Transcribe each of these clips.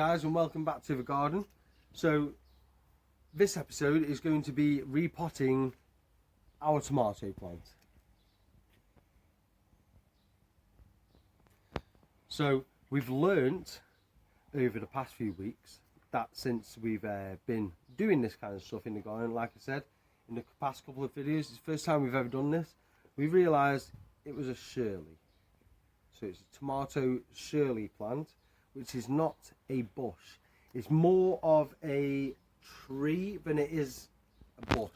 guys, and welcome back to the garden. So this episode is going to be repotting our tomato plant. So we've learnt over the past few weeks that since we've been doing this kind of stuff in the garden, like I said in the past couple of videos, it's the first time we've ever done this, we realised it was a Shirley. So it's a tomato Shirley plant, which is not a bush. It's more of a tree than it is a bush.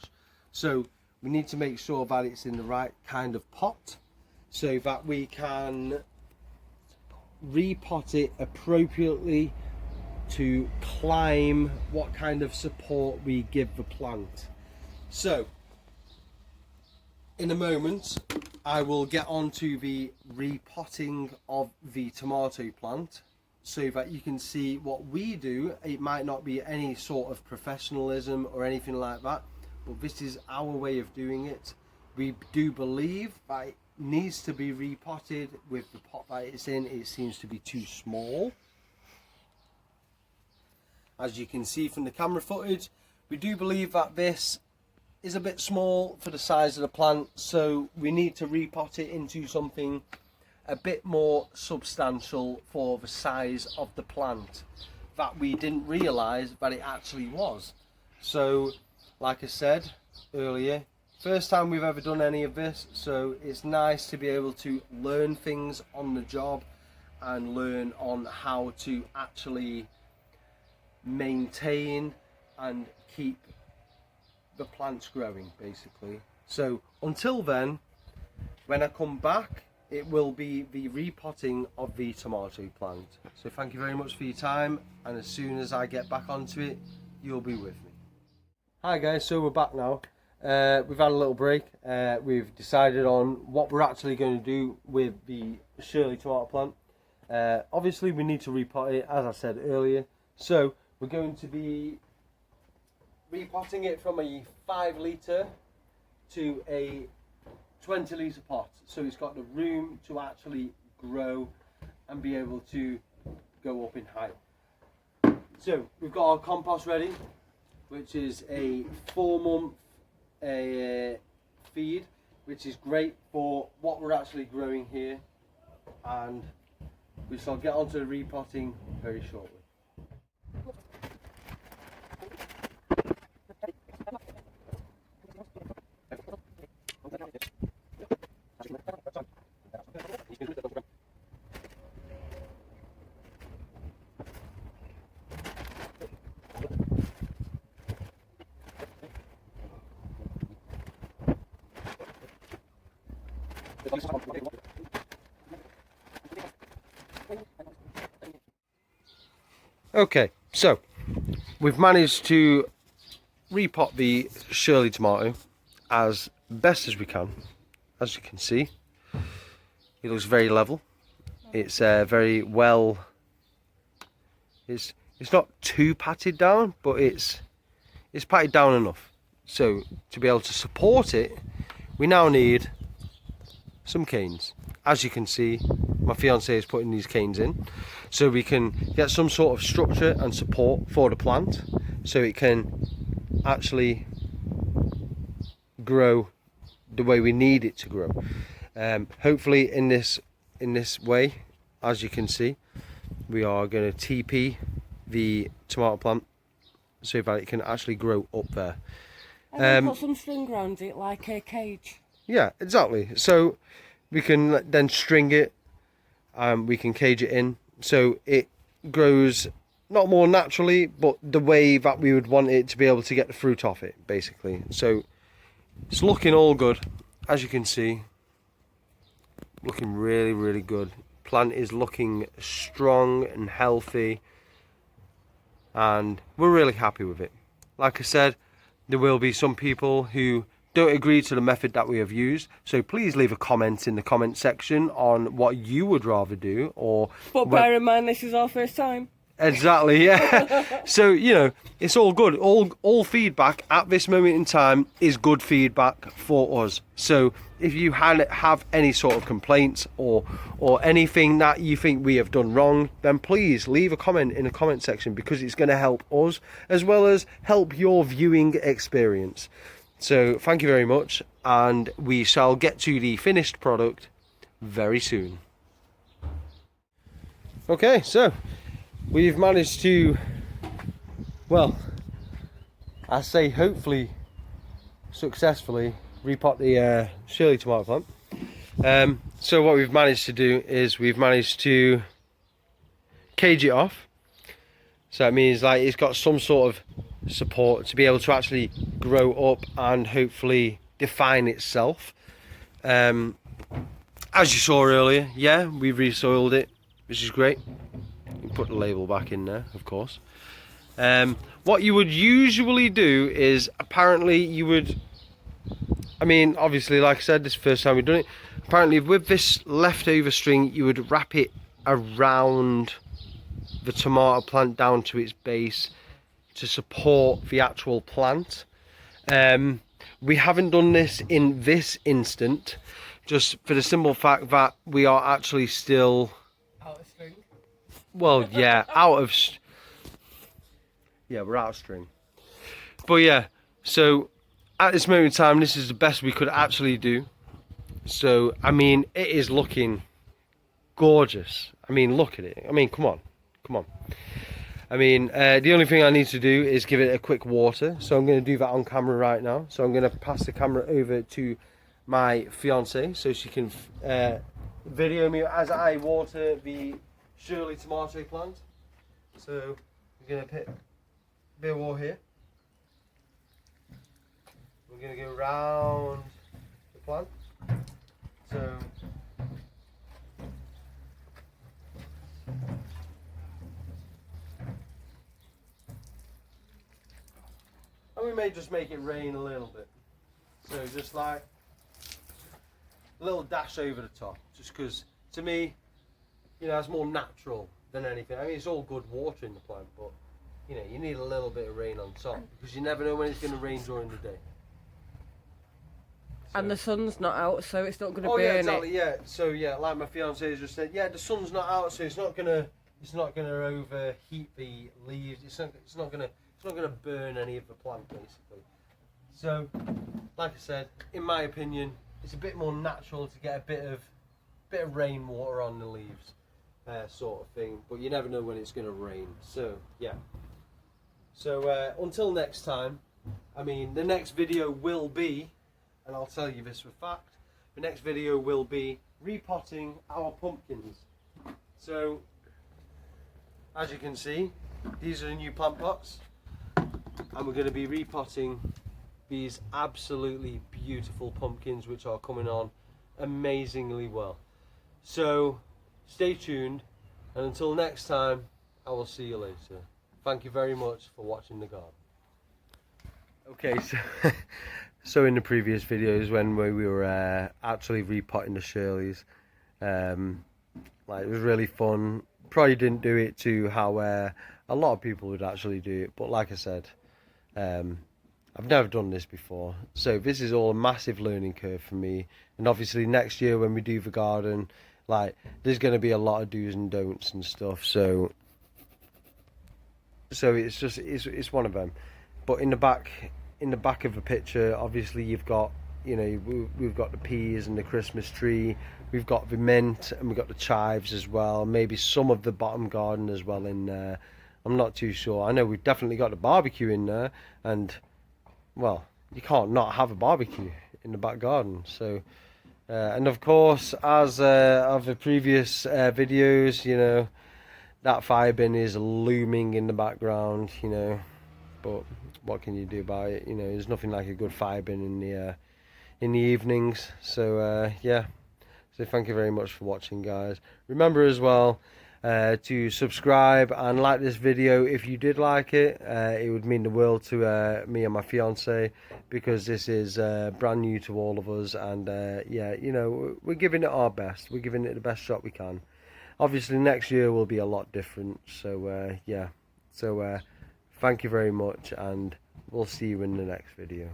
So we need to make sure that it's in the right kind of pot so that we can repot it appropriately to climb what kind of support we give the plant. So in a moment I will get on to the repotting of the tomato plant so that you can see what we do. It might not be any sort of professionalism or anything like that, but this is our way of doing it. We do believe that it needs to be repotted with the pot that it's in. It seems to be too small. As you can see from the camera footage, we do believe that this is a bit small for the size of the plant, so we need to repot it into something a bit more substantial for the size of the plant that we didn't realise that it actually was. So like I said earlier, first time we've ever done any of this, so it's nice to be able to learn things on the job and learn on how to actually maintain and keep the plants growing, basically. So until then, when I come back, it will be the repotting of the tomato plant. So thank you very much for your time, and as soon as I get back onto it, you'll be with me. Hi guys, so we're back now. We've had a little break. We've decided on what we're actually going to do with the Shirley tomato plant. Obviously we need to repot it, as I said earlier, so we're going to be repotting it from a 5 litre to a 20 litre pot, so it's got the room to actually grow and be able to go up in height. So we've got our compost ready, which is a 4-month feed, which is great for what we're actually growing here, and we shall get onto the repotting very shortly. Okay, so we've managed to repot the Shirley tomato as best as we can. As you can see, it looks very level. It's very well. It's not too patted down, but it's patted down enough. So to be able to support it, we now need some canes. As you can see, my fiance is putting these canes in so we can get some sort of structure and support for the plant so it can actually grow the way we need it to grow. Hopefully in this way, as you can see, we are going to TP the tomato plant so that it can actually grow up there. And put some string around it like a cage. Yeah, exactly. So we can then string it, we can cage it in so it grows not more naturally, but the way that we would want it to be able to get the fruit off it, basically. So it's looking all good, as you can see. Looking really, really good. Plant is looking strong and healthy, and we're really happy with it. Like I said, there will be some people who don't agree to the method that we have used, so please leave a comment in the comment section on what you would rather do, or but bear in mind this is our first time. Exactly, yeah. So, you know, it's all good. All feedback at this moment in time is good feedback for us. So if you have any sort of complaints or anything that you think we have done wrong, then please leave a comment in the comment section, because it's going to help us as well as help your viewing experience. So thank you very much, and we shall get to the finished product very soon. Okay, so we've managed to, well, I say hopefully successfully repot the Shirley tomato plant. So what we've managed to do is we've managed to cage it off. So that means like it's got some sort of support to be able to actually grow up and hopefully define itself. As you saw earlier, yeah, we resoiled it, which is great. You put the label back in there, of course. What you would usually do is, apparently you would, I mean, obviously, like I said, this is the first time we've done it. Apparently with this leftover string, you would wrap it around the tomato plant down to its base to support the actual plant. We haven't done this in this instant, just for the simple fact that we are actually still Out of string. well, yeah, we're out of string. But yeah, so at this moment in time, this is the best we could actually do. So I mean, it is looking gorgeous. I mean, look at it. I mean, come on. I mean, the only thing I need to do is give it a quick water. So I'm going to do that on camera right now. So I'm going to pass the camera over to my fiance so she can video me as I water the Shirley tomato plant. So we're going to put a bit of water here. We're going to go round the plant. So and we may just make it rain a little bit. So just like a little dash over the top, just because to me, you know, it's more natural than anything. I mean, it's all good water in the plant, but you know, you need a little bit of rain on top, because you never know when it's going to rain during the day. So, And the sun's not out, so it's not going to burn yeah, exactly, it. yeah. So yeah, like my fiance has just said, yeah, the sun's not out, so it's not gonna overheat the leaves. It's not gonna burn any of the plant, basically. So, like I said, in my opinion, it's a bit more natural to get a bit of rainwater on the leaves, sort of thing. But you never know when it's gonna rain. So yeah. So until next time, I mean, the next video will be, and I'll tell you this for fact, the next video will be repotting our pumpkins. So, as you can see, these are the new plant pots, and we're going to be repotting these absolutely beautiful pumpkins, which are coming on amazingly well. So, stay tuned, and until next time, I will see you later. Thank you very much for watching the garden. Okay, so in the previous videos when we were actually repotting the Shirleys, like, it was really fun. Probably didn't do it to how a lot of people would actually do it, but like I said, I've never done this before, so this is all a massive learning curve for me. And obviously next year when we do the garden, like, there's going to be a lot of do's and don'ts and stuff, so it's just it's one of them. But in the back of the picture, obviously you've got, you know, we've got the peas and the Christmas tree, we've got the mint, and we've got the chives as well, maybe some of the bottom garden as well in there. I'm not too sure. I know we've definitely got the barbecue in there, and well, you can't not have a barbecue in the back garden. So and of course, as of the previous videos, you know, that fire bin is looming in the background, you know, but what can you do about it? You know, there's nothing like a good fire bin in the evenings. So yeah, so thank you very much for watching, guys. Remember as well to subscribe and like this video if you did like it. It would mean the world to me and my fiance, because this is brand new to all of us, and yeah, you know, we're giving it our best. We're giving it the best shot we can. obviously next year will be a lot different. So yeah, so thank you very much, and we'll see you in the next video.